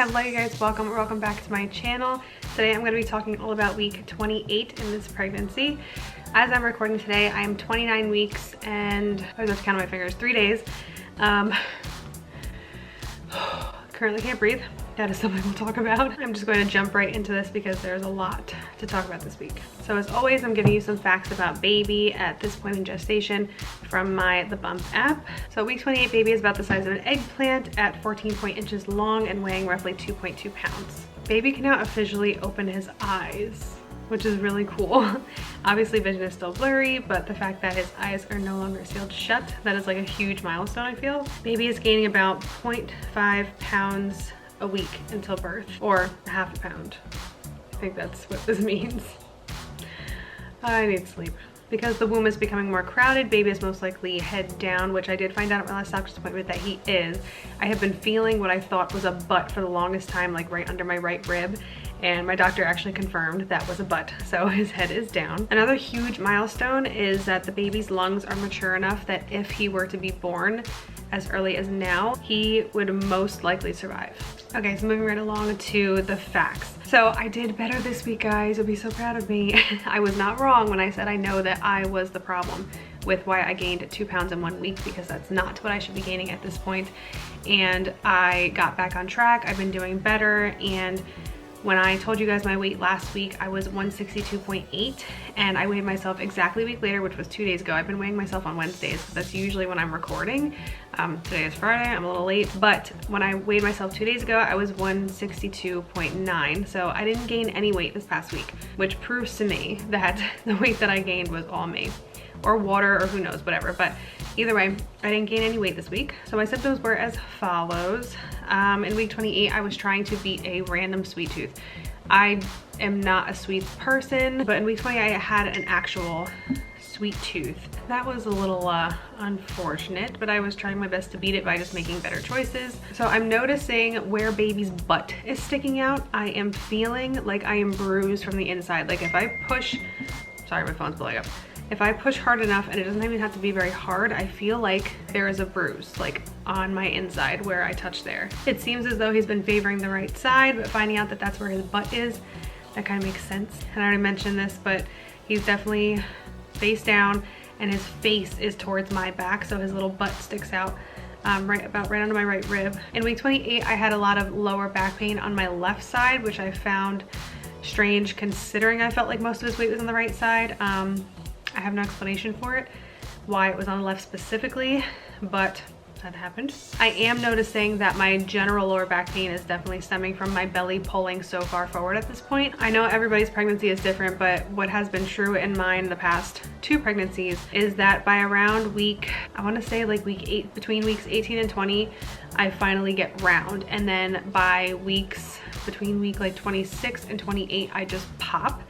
Hello you guys, welcome back to my channel. Today I'm going to be talking all about week 28 in this pregnancy. As I'm recording today, I am 29 weeks and I was have to count on my fingers, 3 days. Currently can't breathe. That is something we'll talk about. I'm just going to jump right into this because there's a lot to talk about this week. So as always, I'm giving you some facts about baby at this point in gestation from the Bump app. So week 28 baby is about the size of an eggplant at 14 inches long and weighing roughly 2.2 pounds. Baby can now officially open his eyes, which is really cool. Obviously vision is still blurry, but the fact that his eyes are no longer sealed shut, that is like a huge milestone, I feel. Baby is gaining about 0.5 pounds a week until birth, or half a pound. I think that's what this means. I need sleep. Because the womb is becoming more crowded, baby is most likely head down, which I did find out at my last doctor's appointment that he is. I have been feeling what I thought was a butt for the longest time, like right under my right rib, and my doctor actually confirmed that was a butt, so his head is down. Another huge milestone is that the baby's lungs are mature enough that if he were to be born as early as now, he would most likely survive. Okay, so moving right along to the facts. So I did better this week, guys. You'll be so proud of me. I was not wrong when I said I know that I was the problem with why I gained 2 pounds in 1 week, because that's not what I should be gaining at this point. And I got back on track. I've been doing better, and when I told you guys my weight last week, I was 162.8, and I weighed myself exactly a week later, which was 2 days ago. I've been weighing myself on Wednesdays, because that's usually when I'm recording. Today is Friday, I'm a little late, but when I weighed myself 2 days ago, I was 162.9, so I didn't gain any weight this past week, which proves to me that the weight that I gained was all me, or water, or who knows, whatever. But either way, I didn't gain any weight this week. So my symptoms were as follows. In week 28, I was trying to beat a random sweet tooth. I am not a sweet person, but in week 20, I had an actual sweet tooth. That was a little unfortunate, but I was trying my best to beat it by just making better choices. So I'm noticing where baby's butt is sticking out. I am feeling like I am bruised from the inside. Like if I push, sorry, my phone's blowing up. If I push hard enough, and it doesn't even have to be very hard, I feel like there is a bruise, like on my inside where I touch there. It seems as though he's been favoring the right side, but finding out that that's where his butt is, that kind of makes sense. And I already mentioned this, but he's definitely face down, and his face is towards my back, so his little butt sticks out right under my right rib. In week 28, I had a lot of lower back pain on my left side, which I found strange considering I felt like most of his weight was on the right side. I have no explanation for it, why it was on the left specifically, but that happened. I am noticing that my general lower back pain is definitely stemming from my belly pulling so far forward at this point. I know everybody's pregnancy is different, but what has been true in mine the past 2 pregnancies is that by around week, I want to say like week 8, between weeks 18 and 20, I finally get round. And then by weeks, between week like 26 and 28, I just pop.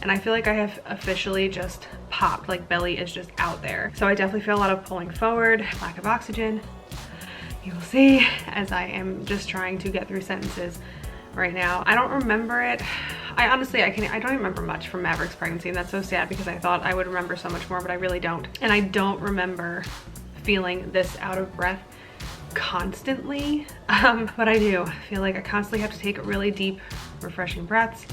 And I feel like I have officially just popped, like belly is just out there. So I definitely feel a lot of pulling forward, lack of oxygen. You will see as I am just trying to get through sentences right now. I don't remember it. I honestly, I don't even remember much from Maverick's pregnancy, and that's so sad because I thought I would remember so much more, but I really don't. And I don't remember feeling this out of breath constantly, but I do. I feel like I constantly have to take really deep, refreshing breaths.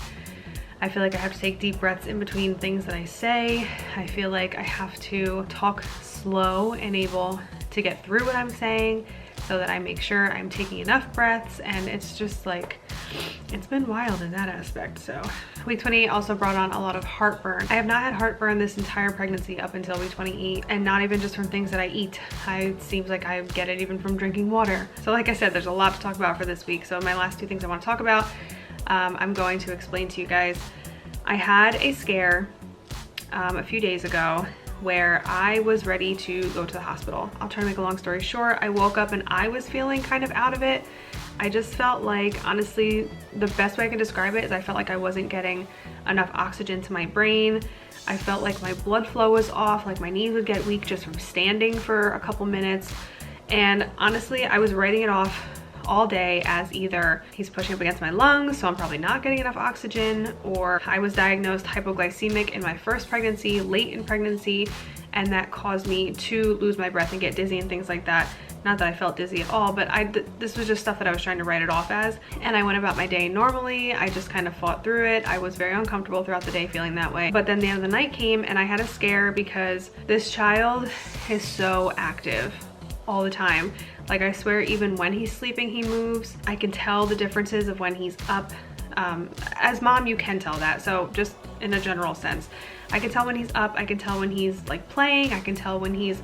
I feel like I have to take deep breaths in between things that I say. I feel like I have to talk slow and able to get through what I'm saying so that I make sure I'm taking enough breaths, and it's just like, it's been wild in that aspect. So week 28 also brought on a lot of heartburn. I have not had heartburn this entire pregnancy up until week 28, and not even just from things that I eat. It seems like I get it even from drinking water. So like I said, there's a lot to talk about for this week. So my last 2 things I want to talk about, I'm going to explain to you guys. I had a scare a few days ago where I was ready to go to the hospital. I'll try to make a long story short. I woke up and I was feeling kind of out of it. I just felt like, honestly, the best way I can describe it is I felt like I wasn't getting enough oxygen to my brain. I felt like my blood flow was off, like my knees would get weak just from standing for a couple minutes. And honestly, I was writing it off all day as either he's pushing up against my lungs, so I'm probably not getting enough oxygen, or I was diagnosed hypoglycemic in my first pregnancy, late in pregnancy, and that caused me to lose my breath and get dizzy and things like that. Not that I felt dizzy at all, but this was just stuff that I was trying to write it off as. And I went about my day normally. I just kind of fought through it. I was very uncomfortable throughout the day feeling that way. But then the end of the night came and I had a scare because this child is so active all the time. Like, I swear, even when he's sleeping, he moves. I can tell the differences of when he's up. As mom, you can tell that. So just in a general sense, I can tell when he's up. I can tell when he's like playing. I can tell when he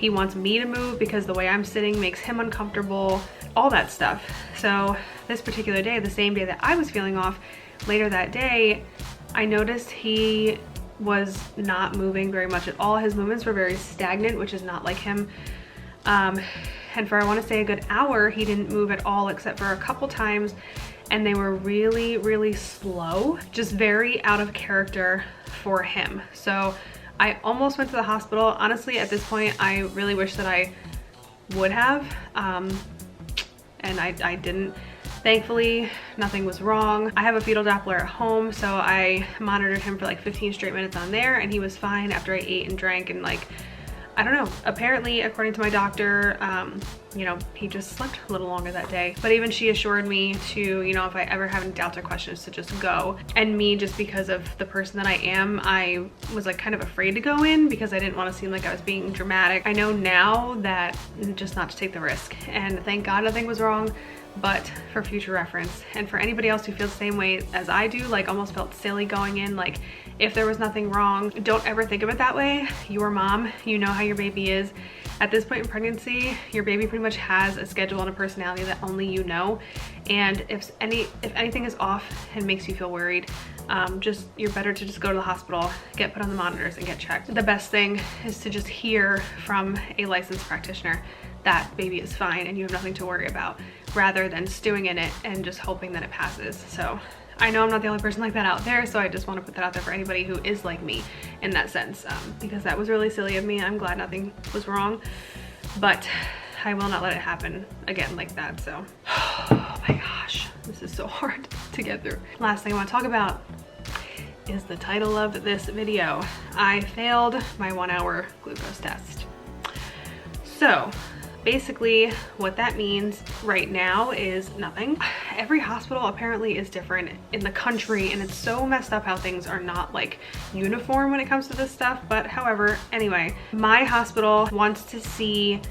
wants me to move because the way I'm sitting makes him uncomfortable, all that stuff. So this particular day, the same day that I was feeling off, later that day, I noticed he was not moving very much at all. His movements were very stagnant, which is not like him. And for, I want to say, a good hour, he didn't move at all except for a couple times, and they were really, really slow, just very out of character for him. So I almost went to the hospital. Honestly, at this point, I really wish that I would have, and I didn't. Thankfully, nothing was wrong. I have a fetal Doppler at home, so I monitored him for like 15 straight minutes on there, and he was fine after I ate and drank, and like, I don't know, apparently, according to my doctor, you know, he just slept a little longer that day. But even she assured me to, you know, if I ever have any doubts or questions, to just go. And me, just because of the person that I am, I was like kind of afraid to go in because I didn't want to seem like I was being dramatic. I know now that just not to take the risk, and thank God nothing was wrong. But for future reference, and for anybody else who feels the same way as I do, like almost felt silly going in, like if there was nothing wrong, don't ever think of it that way. You're mom, you know how your baby is. At this point in pregnancy, your baby pretty much has a schedule and a personality that only you know. And if anything is off and makes you feel worried, you're better to just go to the hospital, get put on the monitors, and get checked. The best thing is to just hear from a licensed practitioner that baby is fine and you have nothing to worry about, rather than stewing in it and just hoping that it passes. So I know I'm not the only person like that out there, so I just want to put that out there for anybody who is like me in that sense, because that was really silly of me. I'm glad nothing was wrong, but I will not let it happen again like that. So, oh my gosh, this is so hard to get through. Last thing I want to talk about is the title of this video. I failed my 1-hour glucose test. So basically what that means right now is nothing. Every hospital apparently is different in the country, and it's so messed up how things are not like uniform when it comes to this stuff. But however, anyway, my hospital wants to see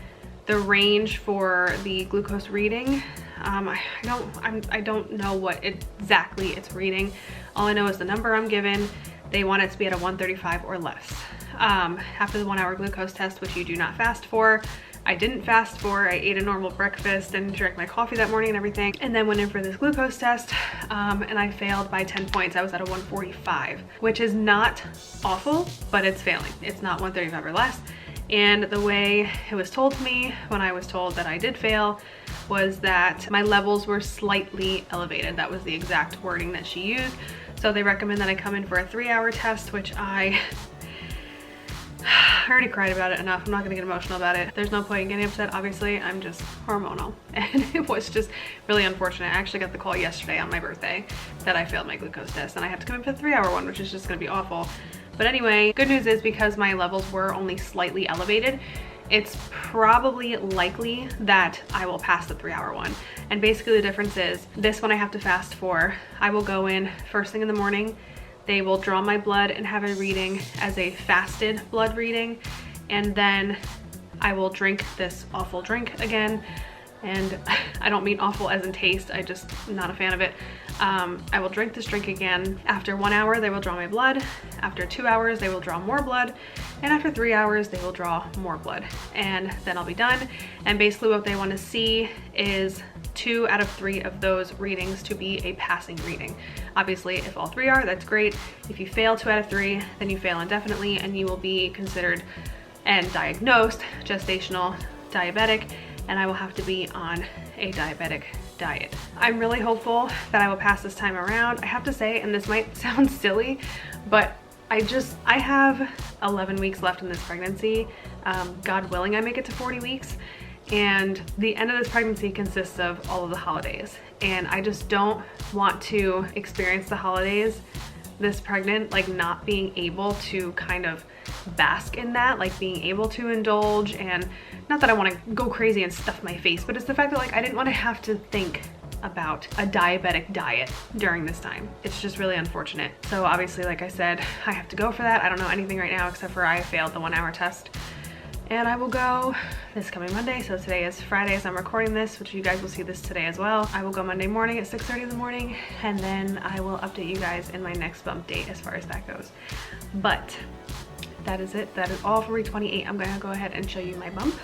the range for the glucose reading. I don't know what exactly it's reading. All I know is the number I'm given. They want it to be at a 135 or less. After the 1-hour glucose test, which you do not fast for. I didn't fast for. I ate a normal breakfast and drank my coffee that morning and everything, and then went in for this glucose test, and I failed by 10 points. I was at a 145, which is not awful, but it's failing. It's not 135 or less. And the way it was told to me when I was told that I did fail was that my levels were slightly elevated. That was the exact wording that she used. So they recommend that I come in for a 3-hour test, which I already cried about it enough. I'm not gonna get emotional about it. There's no point in getting upset, obviously. I'm just hormonal. And it was just really unfortunate. I actually got the call yesterday on my birthday that I failed my glucose test, and I have to come in for the 3-hour one, which is just gonna be awful. But anyway, good news is because my levels were only slightly elevated, it's probably likely that I will pass the 3-hour one. And basically the difference is, this one I have to fast for. I will go in first thing in the morning. They will draw my blood and have a reading as a fasted blood reading. And then I will drink this awful drink again. And I don't mean awful as in taste, I just am not a fan of it. I will drink this drink again. After 1 hour, they will draw my blood. After 2 hours, they will draw more blood. And after 3 hours, they will draw more blood. And then I'll be done. And basically what they want to see is 2 out of 3 of those readings to be a passing reading. Obviously, if all 3 are, that's great. If you fail 2 out of 3, then you fail indefinitely, and you will be considered and diagnosed gestational diabetic, and I will have to be on a diabetic diet. I'm really hopeful that I will pass this time around. I have to say, and this might sound silly, but I have 11 weeks left in this pregnancy. God willing, I make it to 40 weeks. And the end of this pregnancy consists of all of the holidays. And I just don't want to experience the holidays this pregnant, like not being able to kind of bask in that, like being able to indulge, and not that I want to go crazy and stuff my face, but it's the fact that like I didn't want to have to think about a diabetic diet during this time. It's just really unfortunate. So obviously, like I said, I have to go for that. I don't know anything right now except for I failed the 1 hour test, and I will go this coming Monday. So today is Friday as I'm recording this, which you guys will see this today as well. I will go Monday morning at 6:30 in the morning, and then I will update you guys in my next bump date as far as that goes. But that is it. That is all for week 28. I'm gonna go ahead and show you my bump.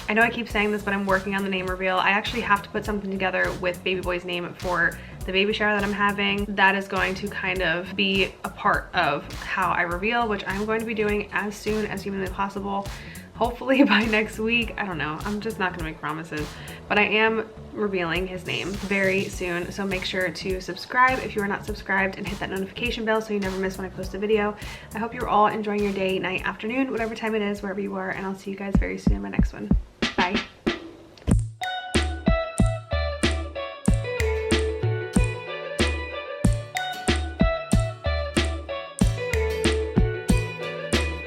I know I keep saying this, but I'm working on the name reveal. I actually have to put something together with baby boy's name for the baby shower that I'm having. That is going to kind of be a part of how I reveal, which I'm going to be doing as soon as humanly possible. Hopefully by next week. I don't know. I'm just not gonna make promises, but I am revealing his name very soon. So make sure to subscribe if you are not subscribed, and hit that notification bell so you never miss when I post a video. I hope you're all enjoying your day, night, afternoon, whatever time it is, wherever you are, and I'll see you guys very soon in my next one.